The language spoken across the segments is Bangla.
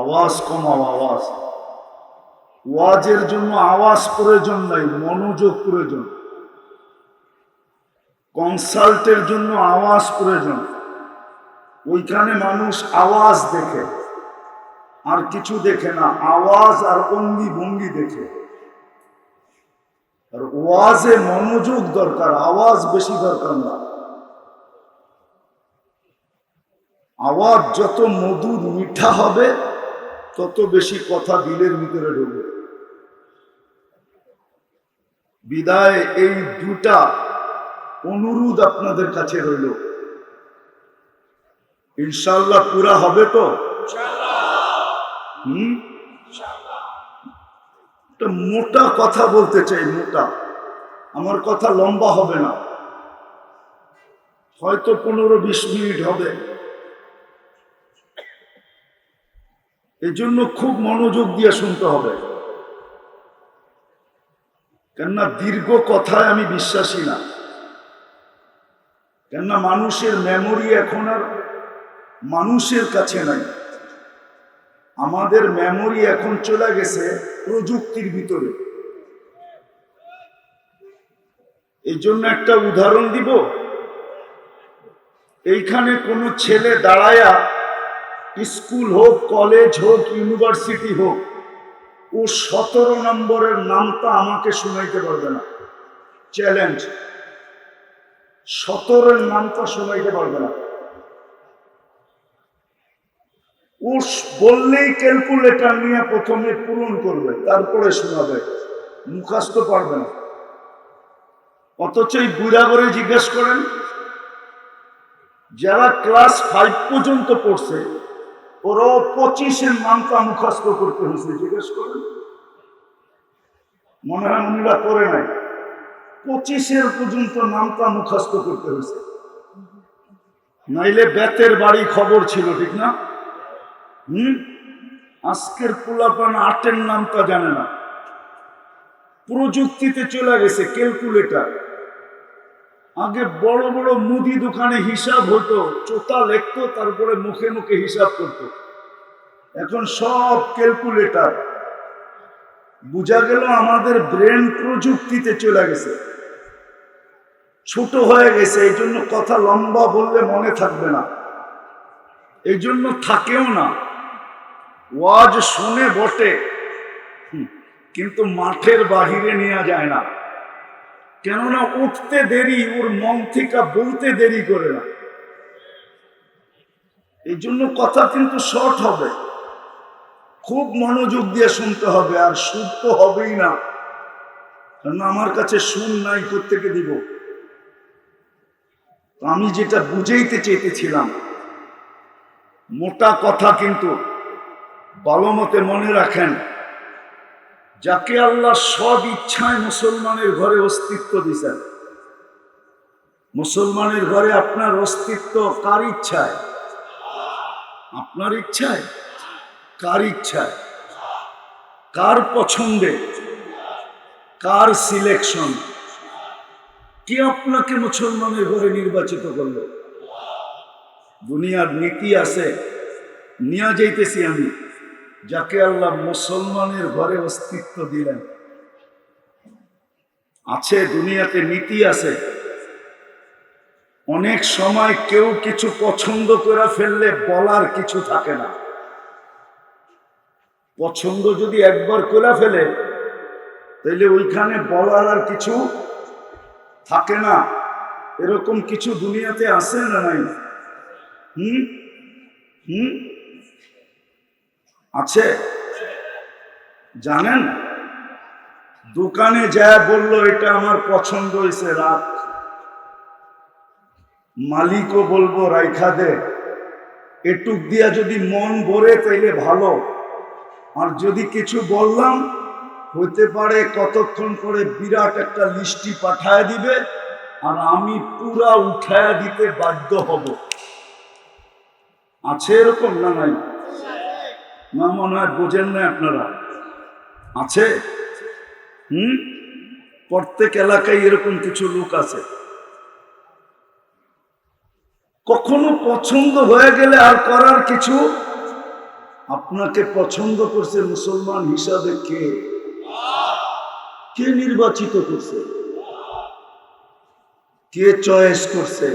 আওয়াজ কমাও, আওয়াজ। ওয়াজের জন্য আওয়াজ প্রয়োজন নাই, মনোযোগ প্রয়োজন। কনসাল্টের জন্য আওয়াজ প্রয়োজন। ওইখানে মানুষ আওয়াজ দেখে, আর কিছু দেখে না, আওয়াজ আর অঙ্গি ভঙ্গি দেখে। আর ওয়াজে মনোযোগ দরকার, আওয়াজ বেশি দরকার না। আওয়াজ যত মধুর মিঠা হবে তত বেশি কথা দিলের ভিতরে ঢুকবে। বিদায় এই দুটা অনুরোধ আপনাদের কাছে রইল। ইনশাআল্লাহ পুরা হবে তো? একটা মোটা কথা বলতে চাই, মোটা। আমার কথা লম্বা হবে না, হয়তো 15-20 মিনিট হবে। এই জন্য খুব মনোযোগ দিয়ে শুনতে হবে, কেননা দীর্ঘ কথায় আমি বিশ্বাসী না। কেননা মানুষের মেমোরি এখন আর মানুষের কাছে নাই। আমাদের মেমোরি এখন চলে গেছে প্রযুক্তির ভিতরে। এই জন্য একটা উদাহরণ দিব। এইখানে কোনো ছেলে দাঁড়ায়া, স্কুল হোক, কলেজ হোক, ইউনিভার্সিটি হোক, ও 17 নম্বরের নামটা আমাকে শুনাইতে পারবে না। চ্যালেঞ্জ, 17-এর নামটা শুনাইতে পারবে না। ও বললেই ক্যালকুলেটর নিয়ে প্রথমে পূরণ করবে, তারপরে শোনাবে, মুখস্থ পারবে না। অথচ এই বুড়া করে জিজ্ঞেস করেন, যারা ক্লাস 5 পর্যন্ত পড়ছে, ওরা 25-এর নামটা মুখস্থ করতে হয়েছে। জিজ্ঞেস করেন, মনে হয় উনিরা করে নাই। 25-এর পর্যন্ত নামটা মুখস্থ করতে হয়েছে, নাইলে বেতের বাড়ি খবর ছিল, ঠিক না? আজকের পোলাপান 8-এর নামটা জানে না। প্রযুক্তিতে চলে গেছে ক্যালকুলেটর। আগে বড় বড় মুদি দোকানে হিসাব হতো, চোতা লিখতো, তারপরে মুখে মুখে হিসাব করত। এখন সব ক্যালকুলেটর। বুঝা গেল আমাদের ব্রেন প্রযুক্তিতে চলে গেছে, ছোট হয়ে গেছে। এই জন্য কথা লম্বা বললে মনে থাকবে না, এই জন্য থাকেও না। ওয়াজ শুনে বটে, কিন্তু মাঠের বাহিরে নেওয়া যায় না। কেননা উঠতে দেরি, ওর মন থেকে বলতে দেরি করে না। এই জন্য কথা কিন্তু শর্ট হবে, খুব মনোযোগ দিয়ে শুনতে হবে। আর সুর তো হবেই না, কেননা আমার কাছে সুর নাই, কোত্থেকে দিব? আমি যেটা বুঝাইতে চেয়েছিলাম, মোটা কথা কিন্তু ভালো মতে মনে রাখেন। যাকে আল্লাহ সব ইচ্ছায় মুসলমানের ঘরে অস্তিত্ব দিয়েছেন, মুসলমানের ঘরে আপনার অস্তিত্ব কার ইচ্ছায়? আপনার ইচ্ছায়? কার ইচ্ছায়? কার পছন্দে? Car selection? কে আপনাকে মুসলমানের ঘরে নির্বাচিত করলো? দুনিয়ার নীতি আছে, নিয়ে যাইতেছি আমি। যাকে আল্লাহ মুসলমানের ঘরে অস্তিত্ব দিলেন, আছে দুনিয়াতে নীতি আছে। অনেক সময় কেউ কিছু পছন্দ করে ফেললে বলার কিছু থাকে না। পছন্দ যদি একবার করে ফেলে, তাইলে ওইখানে বলার আর কিছু থাকে না। এরকম কিছু দুনিয়াতে আছে না নাই? আছে। জানেন, দোকানে যা বললো এটা আমার পছন্দ হয়েছে, রাখ। মালিকও বলবো রাইখা দে। এটুক দিয়া যদি মন ভরে তাইলে ভালো। আর যদি কিছু বললাম, হইতে পারে কতক্ষণ পরে বিরাট একটা লিস্টি পাঠায় দিবে, আর আমি পুরা উঠায় দিতে বাধ্য হব। আছে এরকম না নাই? না, মনে হয় বোঝেন না আপনারা। আছে। প্রত্যেক এলাকায় এরকম কিছু লোক আছে। কখনো পছন্দ হয়ে গেলে আর করার কিছু আপনাকে পছন্দ করছে মুসলমান হিসাবে কে? কে নির্বাচিত করছে? কে চয়েস করছে?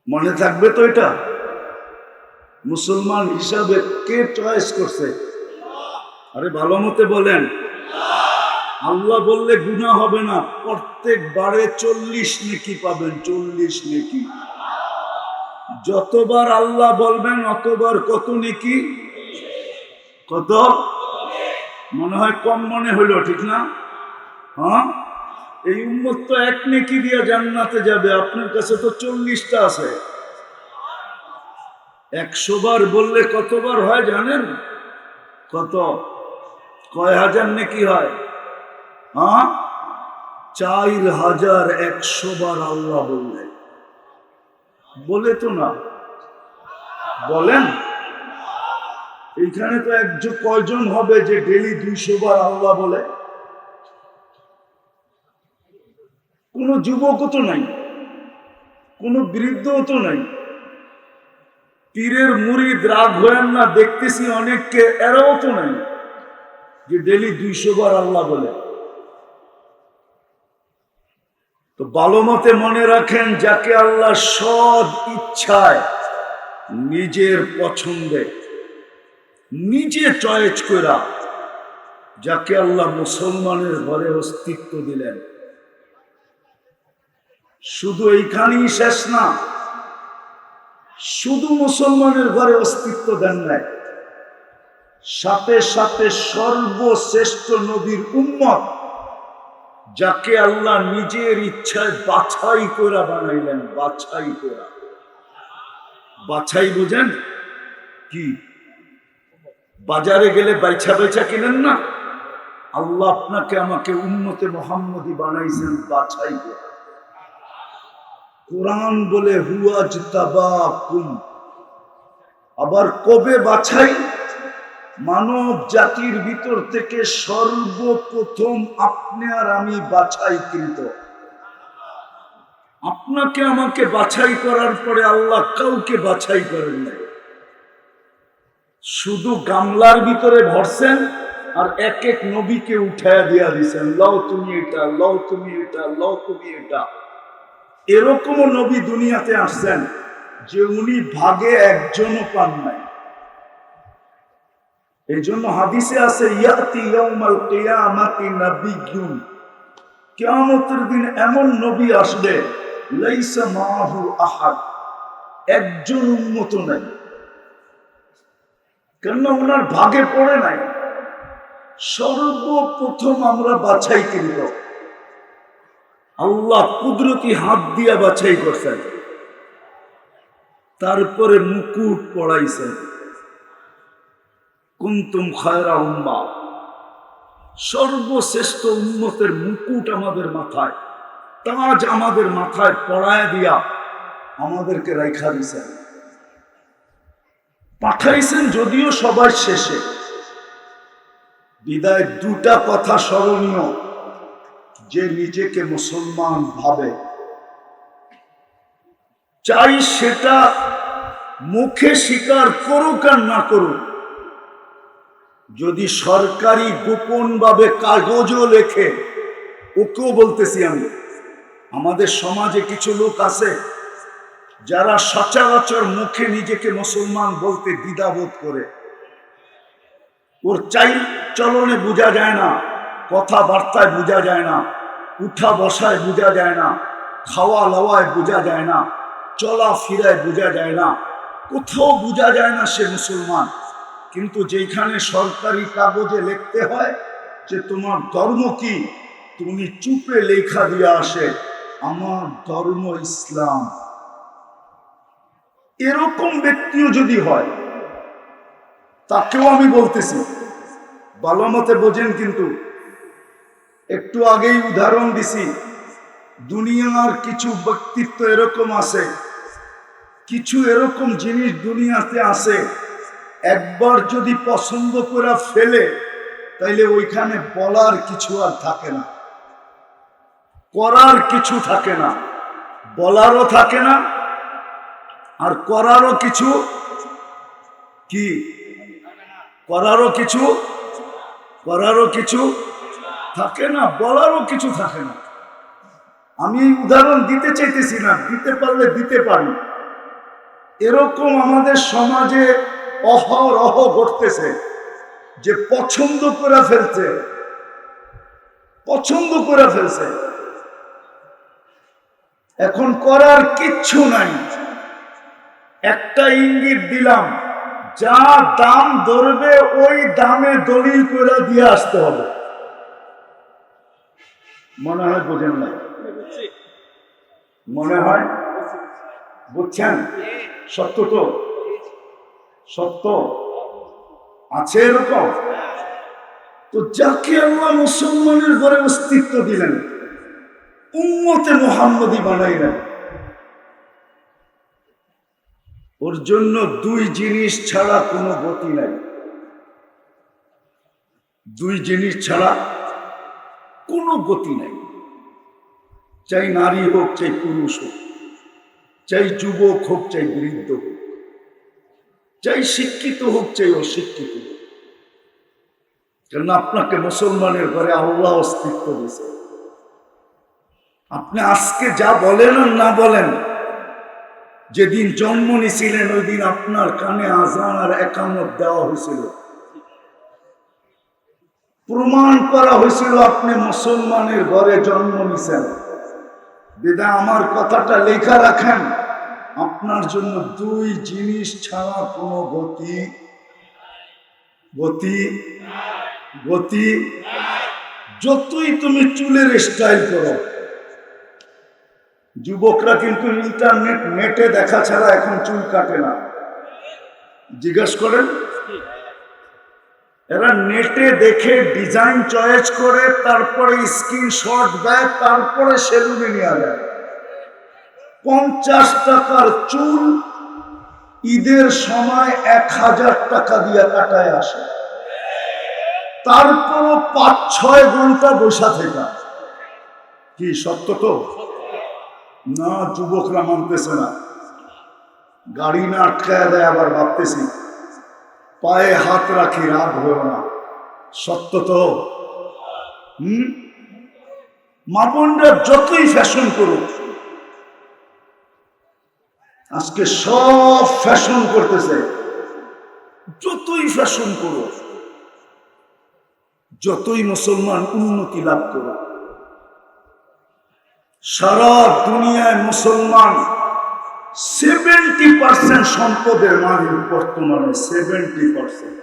মনে থাকবে তো এটা? মুসলমান হিসাবে কে চয়েস করছে? আরে ভালো মতে বলেন। আল্লাহ বললে গুনাহ হবে না, প্রত্যেক বারে 40 নেকি পাবেন, 40 নেকি। যতবার আল্লাহ বলবেন অতবার কত নেকি? কত? মনে হয় কম মনে হইল, ঠিক না? হ্যাঁ, এই উম্মত তো এক নেকি দিয়ে জান্নাতে যাবে, আপনার কাছে তো 40টা আছে। 100 বার বললে কতবার হয় জানেন? কত? কয় হাজার নেকি হয়? হ্যাঁ, 4100 বার আল্লাহ বললে। বলে তো না, বলেন। এইখানে তো একজন কয়জন হবে যে ডেলি 200 বার আল্লাহ বলে? কোনো যুবকও তো নাই, কোনো বৃদ্ধও তো নাই। পীরের মুরিদ রাগ হয়েন না, দেখতেছি অনেককে, এরাও তো নাই যে ডেলি 200 বার আল্লাহ বলে। তো ভালো মতে মনে রাখেন, যাকে আল্লাহ সৎ ইচ্ছায় নিজের পছন্দে নিজে চয়েস করা, যাকে আল্লাহ মুসলমানের ঘরে অস্তিত্ব দিলেন, শুধু এইখানেই শেষ না, শুধু মুসলমানের ঘরে অস্তিত্ব দেন নাই, সাথে সাথে সর্বশ্রেষ্ঠ নবীর উম্মত, যাকে আল্লাহ নিজের ইচ্ছায় বাছাই করা বানাইলেন। বাছাই করা, বাছাই বুঝেন কি? বাজারে গেলে বাইছা বাইছা কিনেন না? আল্লাহ আপনাকে আমাকে উম্মতে মুহাম্মদী বানাইছেন বাছাই করে। কোরআন বলে হুয়াজতাবাকুম। আবার কবে বাছাই? মানব জাতির ভিতর থেকে সর্বপ্রথম আপনি আর আমি বাছাইকৃত। আপনাকে আমাকে বাছাই করার পরে আল্লাহ কাউকে বাছাই করেন নাই, শুধু গামলার ভিতরে ভরছেন আর এক এক নবীকে উঠায়া দিয়া দিছেন, লও তুমি এটা, লও তুমি এটা, লও তুমি এটা। এরকমও নবী দুনিয়াতে আসছেন যে উনি ভাগে একজনও পান নাই। এই জন্য হাদিসে আছে, ইয়াতি ইয়াউমাল কিয়ামাতি নাবিয়্যুন, কিয়ামতের দিন এমন নবী আসবে, লাইসা মাহু আহাদ, একজন উম্মত নাই, কেননা ওনার ভাগে পড়ে নাই। সর্বপ্রথম আমরা বাছাই করিব, আল্লাহ কুদরতি হাত দিয়া বাছাই করছেন, তারপরে মুকুট পড়াইছেন। কুনতুম খায়রা উম্মাহ, সর্বশ্রেষ্ঠ উম্মতের মুকুট আমাদের মাথায়, তাজ আমাদের মাথায় পড়ায় দিয়া আমাদেরকে রাইখা দিছেন, পাঠাইছেন যদিও সবার শেষে। বিদায় দুটা কথা স্মরণীয়, যে নিজেকে মুসলমান ভাবে, চাই সেটা মুখে স্বীকার করুক আর না করুক, যদি সরকারি গোপন ভাবে কাগজও লেখে, ওকেও বলতেছি আমি, আমাদের সমাজে কিছু লোক আছে যারা সচরাচর মুখে নিজেকে মুসলমান বলতে দ্বিধাবোধ করে। ওর চাই চলনে বোঝা যায় না, কথাবার্তায় বোঝা যায় না, উঠা বসায় বোঝা যায় না, খাওয়া লাওয়ায় বোঝা যায় না, চলা ফিরায় বোঝা যায় না, কোথাও বোঝা যায় না সে মুসলমান। কিন্তু যেখানে সরকারি কাগজে লিখতে হয় যে তোমার ধর্ম কি, তুমি চুপে লেখা দিয়ে আসে আমার ধর্ম ইসলাম। এরকম ব্যক্তিও যদি হয়, তাকেও আমি বলতেছি, ভালো মতে বোঝেন। কিন্তু একটু আগেই উদাহরণ দিছি, দুনিয়ার কিছু ব্যক্তিত্ব এরকম আছে, কিছু এরকম জিনিস দুনিয়াতে আছে, একবার যদি পছন্দ করে ফেলে তাইলে ওইখানে বলার কিছু আর থাকে না, করার কিছু থাকে না, বলারও থাকে না আর করারও কিছু কি করারও কিছু থাকে না, বলারও কিছু থাকে না। আমি এই উদাহরণ দিতে চাইতেছি না, দিতে পারলে দিতে পারি। এরকম আমাদের সমাজে অহরহ ঘটতেছে যে পছন্দ করে ফেলছে, এখন করার কিচ্ছু নাই। একটা ইঙ্গিত দিলাম, যা দাম ধরবে ওই দামে দলিল করে দিয়ে আসতে হবে। মনে হয় বোঝেন না? মনে হয় বুঝছেন? সত্য তো, সত্য আছে এরকম। তো যাকে আল্লাহ মুসলমানের ঘরে অস্তিত্ব দিলেন, উম্মতে মুহাম্মদী বানাইলেন, ওর জন্য দুই জিনিস ছাড়া কোনো গতি নাই। দুই জিনিস ছাড়া কোনো গতি নাই। চাই নারী হোক, চাই পুরুষ হোক, চাই যুবক হোক, চাই বৃদ্ধ হোক, চাই শিক্ষিত হোক, চাই অশিক্ষিত হোক, কেন আপনাকে মুসলমানের ঘরে আল্লাহ অস্তিত্ব দিয়েছে। আপনি আজকে যা বলেন আর না বলেন, যেদিন জন্ম নিয়েছিলেন ওই দিন আপনার কানে আজান আর একামত দেওয়া হয়েছিল, প্রমাণ করা হয়েছিল আপনি মুসলমানের ঘরে জন্ম নিয়েছেন। বিধায় আমার কথাটা লেখা রাখেন, আপনার জন্য দুই জিনিস ছাড়া কোনো গতি। যতই তুমি চুলের স্টাইল করো, যুবকরা কিন্তু নেটে দেখা ছাড়া এখন চুল কাটে না। জিজ্ঞাসা করেন, এরা নেটে দেখে ডিজাইন চয়েস করে, তারপরে স্ক্রিনশট দেয়, তারপরে সেলুনে নিয়ে যায়। 50 টাকার চুল ঈদের সময় 1000 টাকা দিয়ে কাটায় আসে, তারপরও 5-6 ঘন্টা বসা থেকে। কি সত্য তো না? যুবকরা মানতেছে না, গাড়ি না আটকায় দেয়, আবার ভাবতেছি পায়ে হাত রাখি, রাগ হয়েও না। সত্য তো? মা বোনরা যতই ফ্যাশন করুক, আজকে সব ফ্যাশন করতেছে, যতই ফ্যাশন করুক, যতই মুসলমান উন্নতি লাভ করুক, সারা দুনিয়ায় মুসলমান 70% সম্পদের মালিক। বর্তমানে 70%।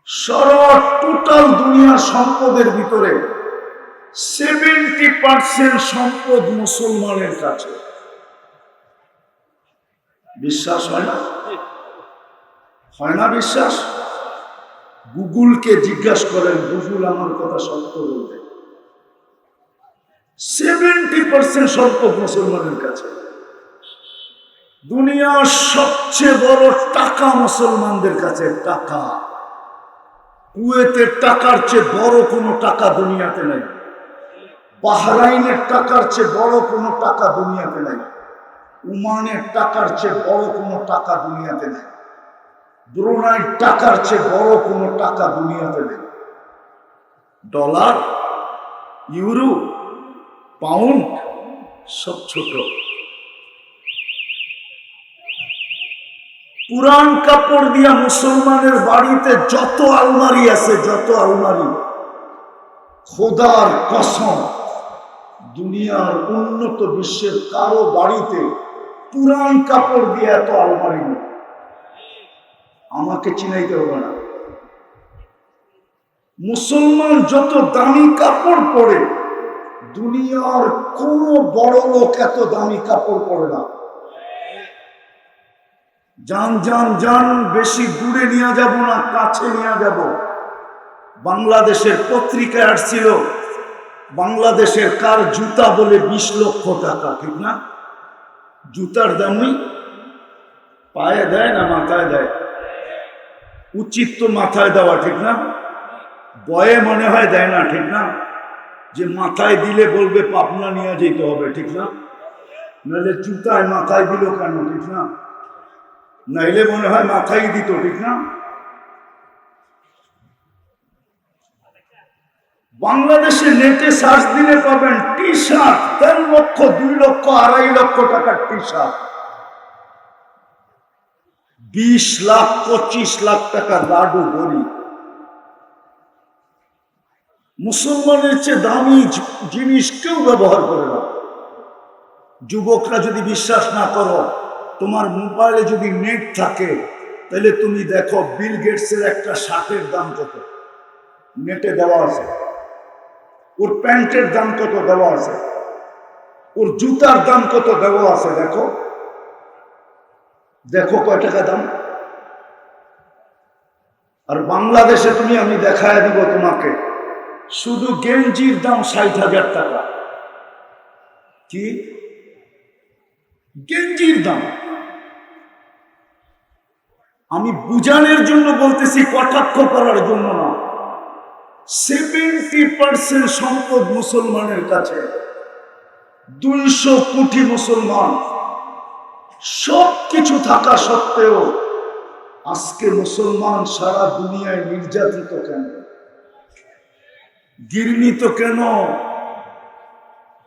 সারা টোটাল দুনিয়ার সম্পদের ভিতরে 70% সম্পদ মুসলমানের কাছে। বিশ্বাস হয় না? বিশ্বাস? গুগলকে জিজ্ঞাসা করেন, গুগল আমার কথা সত্য বলবে। 70% সম্পদ মুসলমানের কাছে। দুনিয়ার সবচেয়ে বড় টাকা মুসলমানদের কাছে। টাকা, কুয়েতের টাকার চেয়ে বড় কোনো টাকা দুনিয়াতে নাই। বাহরাইনের টাকার চেয়ে বড় কোনো টাকা দুনিয়াতে নাই। ওমানের টাকার চেয়ে বড় কোনো টাকা দুনিয়াতে নেই। ব্রুনাইয়ের টাকার চেয়ে বড় কোনো টাকা দুনিয়াতে নেই। ডলার, ইউরো, পাউন্ড সব ছোট। পুরান কাপড় দিয়া মুসলমানের বাড়িতে যত আলমারি আছে, যত আলমারি, খোদার কসম দুনিয়ার উন্নত বিশ্বের কারো বাড়িতে পুরান কাপড় দিয়ে এত আলমারি নেই। আমাকে চিনাইতে হবে না। মুসলমান যত দামি কাপড় পরে, দুনিয়ার কোন বড় লোক এত দামি কাপড় পরে না। যান, বেশি দূরে নিয়ে যাব না, কাছে নিয়ে যাব। বাংলাদেশের পত্রিকায় আসছিল, বাংলাদেশের কার জুতা বলে 20 লক্ষ টাকা, ঠিক না? জুতার দামই পায়ে দেয় না মাথায় দেয়? উচিত তো মাথায় দেওয়া, ঠিক না? বয়ে মনে হয় দেয় না, ঠিক না? যে মাথায় দিলে বলবে পাবনা নিয়ে যেতে হবে, ঠিক না? নাহলে জুতায় মাথায় দিল কেন, ঠিক না? নাইলে মনে হয় মাথায় দিত, ঠিক না? বাংলাদেশে নেটে সার্চ দিলে পাবেন টি শার্ট 1.5 লক্ষ, 2 লক্ষ, 2.5 লক্ষ টাকার টি শার্ট, 20 লাখ 25 লাখ টাকার লাডু গড়ি। মুসলমানের চেয়ে দামি জিনিস কেউ ব্যবহার করে না। যুবকরা যদি বিশ্বাস না করো, তোমার মোবাইলে যদি নেট থাকে, তাহলে তুমি দেখো বিল গেটসের একটা শার্টের দাম কত, নেটে দেওয়া আছে। ওর প্যান্টের দাম কত দেওয়া আছে, ওর জুতার দাম কত দেওয়া আছে। দেখো দেখো কয় টাকা দাম। আর বাংলাদেশে তুমি, আমি দেখায় দিব তোমাকে, শুধু গেঞ্জির দাম 60,000 টাকা। কি গেঞ্জির দাম! আমি বুঝানোর জন্য বলতেছি, কটাক্ষ করার জন্য না। 70% সম্পদ মুসলমানের কাছে, 200 কোটি মুসলমান, সব কিছু থাকা সত্ত্বেও আজকে মুসলমান সারা দুনিয়ায় নির্যাতিত কেন, ঘৃণিত কেন,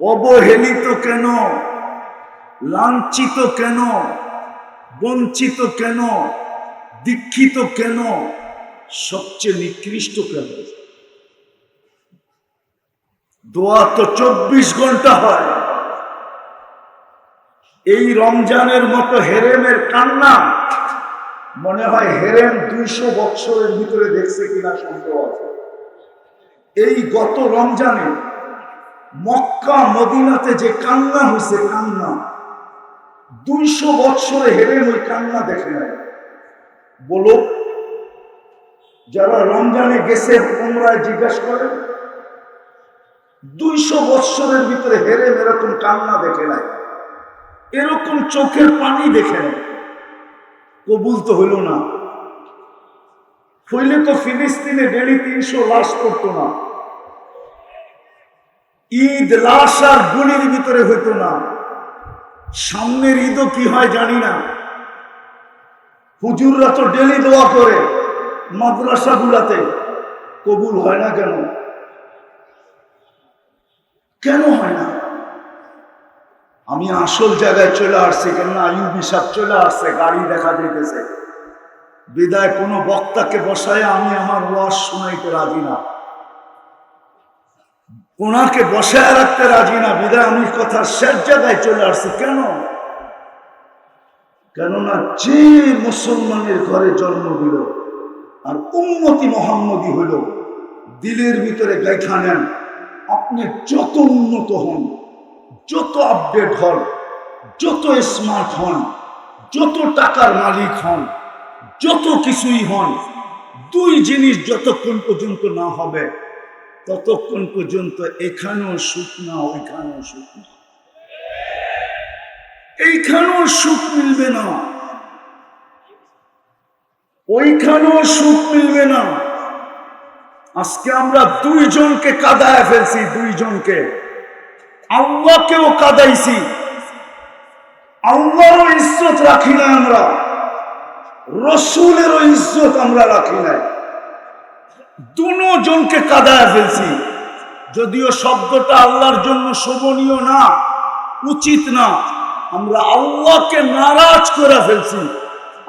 অবহেলিত কেন, লাঞ্ছিত কেন, বঞ্চিত কেন, দীক্ষিত কেন, সবচেয়ে নিকৃষ্ট কেন? দোয়া তো 24 ঘন্টা হয়। এই রমজানের মতো হেরেমের কান্না মনে হয় হেরেম 200 বছরের ভিতরে দেখছে কিনা সন্দেহ আছে। এই গত রমজানে মক্কা মদিনাতে যে কান্না হয়েছে, কান্না 200 বছরে হেরেম ওই কান্না দেখে নাই। বলো, যারা রমজানে গেছে উমরায় জিজ্ঞাসা করে, 200 বছরের ভিতরে হেরেম এরকম কান্না দেখে নাই, এরকম চোখের পানি দেখে নাই। কবুল তো হইল না। হইলে তো ফিলিস্তিনে ডেলি 300 লাশ পড়তো না, ঈদ লাশ আর গুলির ভিতরে হইতো না। সামনের ঈদও কি হয় জানি না। হুজুররা তো ডেলি দোয়া করে মাদ্রাসা গুলাতে, কবুল হয় না কেন? কেন হয় না? আমি আসল জায়গায় চলে আসছি, কেননা আইয়ুব সাহেব চলে আসছে, গাড়ি দেখা যেতেছে। বিদায় কোনো বক্তাকে বসায় আমি আমার ওয়াজ শোনাইতে রাজি না, ওনাকে বসায় রাখতে রাজি না। বিদায় আমি কথার শেষ জায়গায় চলে আসছি। কেন? কেননা যে মুসলমানের ঘরে জন্ম দিল আর উম্মতি মোহাম্মদী হইল, দিলের ভিতরে গাইথা নেন, আপনি যত উন্নত হন, যত আপডেট হন, যত স্মার্ট হন, যত টাকার মালিক হন, যত কিছুই হন, দুই জিনিস যতক্ষণ পর্যন্ত না হবে, ততক্ষণ পর্যন্ত এখানেও সুখ না, ওইখানেও সুখ না, এইখানেও সুখ মিলবে না, ওইখানেও সুখ মিলবে না। আজকে আমরা দুইজনকে কাদায় ফেলছি, দুইজনকে। আল্লাহকেও কাদাইছি, আল্লাহরও ইজ্জত রাখি না আমরা, রসুলেরও ইজ্জত আমরা রাখি না, দুজনকে কাদায় ফেলছি। যদিও শব্দটা আল্লাহর জন্য শোভনীয় না, উচিত না, আমরা আল্লাহকে নারাজ করে ফেলছি,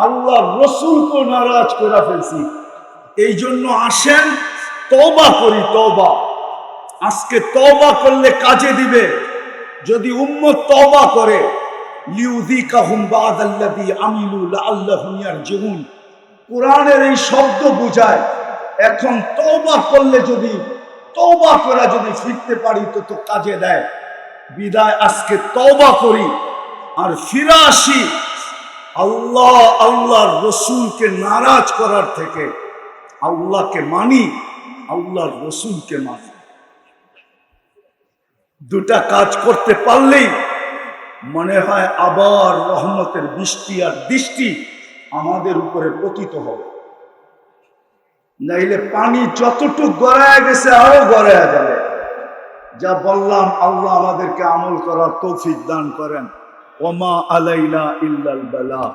আল্লাহ রসুলকে নারাজ করে ফেলছি। এই জন্য আসেন তওবা করি, তওবা। আজকে তওবা করলে কাজে দিবে। যদি উম্মত তওবা করে, লিউযিকাহুম বা'দাল্লাযী আমিলু লাআল্লাহুম ইয়ারজিউন, কোরআনের এই শব্দ বোঝায়। এখন তওবা করলে, যদি তওবা করে যদি ফিরতে পারি তো কাজে দেয়। বিদায় আজকে তওবা করি আর ফিরে আসি আল্লাহ আল্লাহর রসুলকে নারাজ করার থেকে। আল্লাহকে মানি, আল্লাহর রসুলকে মানি। দুটা কাজ করতে পারলেই মনে হয় আবার রহমতের বৃষ্টি আর দৃষ্টি আমাদের উপরে পতিত হবে। নাইলে পানি যতটুকু গড়ায় গেছে আরো গড়ায় যাবে। যা বললাম, আল্লাহ আমাদেরকে আমল করার তৌফিক দান করেন। ওমা আলাইনা ইল্লাল বালাগ।